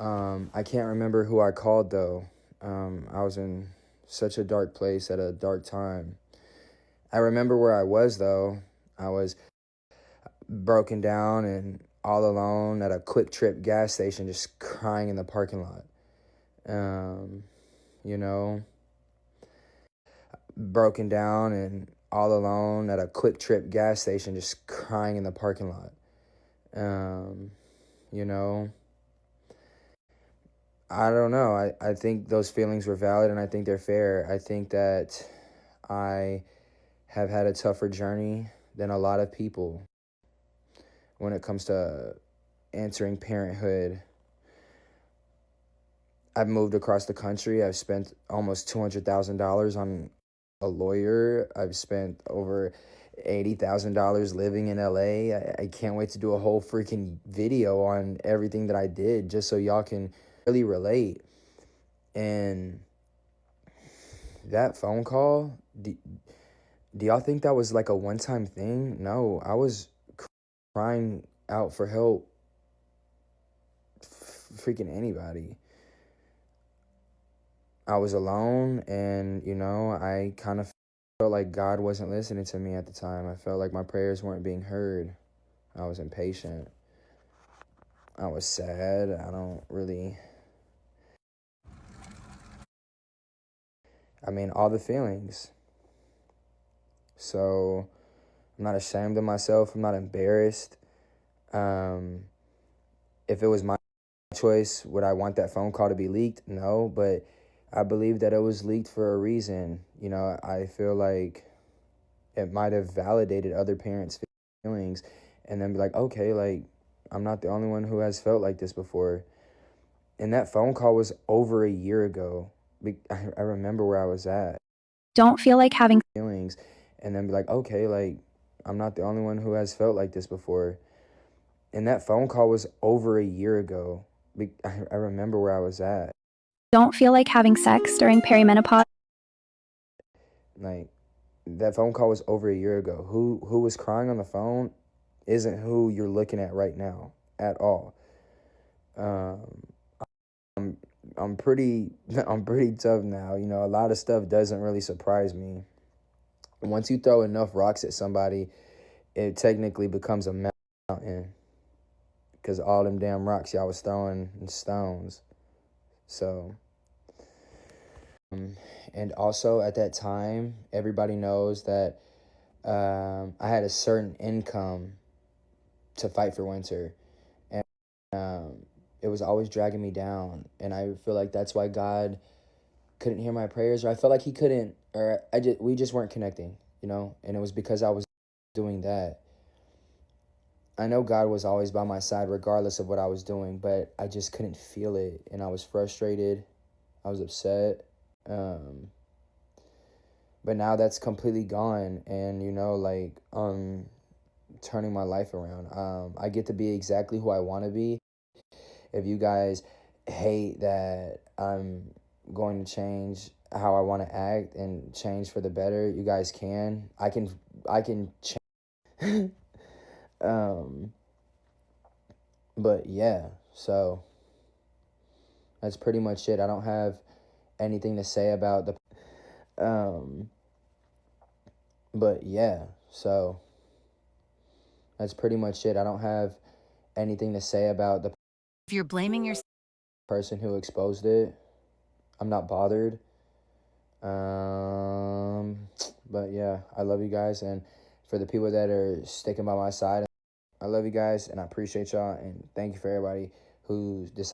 I can't remember who I called though. I was in such a dark place at a dark time. I remember where I was though. I was broken down and all alone at a Quick Trip gas station, just crying in the parking lot. Um, you know, broken down and all alone at a Quick Trip gas station, just crying in the parking lot. Um, you know, I don't know. I think those feelings were valid and I think they're fair. I think that I have had a tougher journey than a lot of people when it comes to answering parenthood. I've moved across the country. I've spent almost $200,000 on a lawyer. I've spent over $80,000 living in LA. I can't wait to do a whole freaking video on everything that I did just so y'all can really relate. And that phone call, do y'all think that was like a one-time thing? No, I was crying out for help, freaking anybody. I was alone, and I kind of felt like God wasn't listening to me at the time. I felt like my prayers weren't being heard. I was impatient. I was sad. All the feelings. So I'm not ashamed of myself. I'm not embarrassed. If it was my choice, would I want that phone call to be leaked? No, but I believe that it was leaked for a reason. I feel like it might have validated other parents' feelings and then be like, okay, like, I'm not the only one who has felt like this before. And that phone call was over a year ago. I remember where I was at. Don't feel like having Feelings and then be like, okay, like, I'm not the only one who has felt like this before. And that phone call was over a year ago. I remember where I was at. don't feel like having sex during perimenopause. Like, that phone call was over a year ago. Who was crying on the phone isn't who you're looking at right now at all. Um, I'm I'm pretty I'm pretty tough now. A lot of stuff doesn't really surprise me. Once you throw enough rocks at somebody, it technically becomes a mountain because all them damn rocks y'all was throwing and stones. So, and also at that time, everybody knows that I had a certain income to fight for winter, and it was always dragging me down, and I feel like that's why God couldn't hear my prayers, or I felt like he couldn't, or we just weren't connecting, and it was because I was doing that. I know God was always by my side regardless of what I was doing, but I just couldn't feel it, and I was frustrated. I was upset. Um, but now that's completely gone, and like turning my life around. I get to be exactly who I want to be. If you guys hate that I'm going to change how I want to act and change for the better, you guys can. I can change. um, but yeah, so that's pretty much it. I don't have anything to say about the um, but yeah, so that's pretty much it. I don't have anything to say about the If you're blaming yourself, person who exposed it. I'm not bothered. But yeah, I love you guys, and for the people that are sticking by my side, I love you guys, and I appreciate y'all, and thank you for everybody who's decided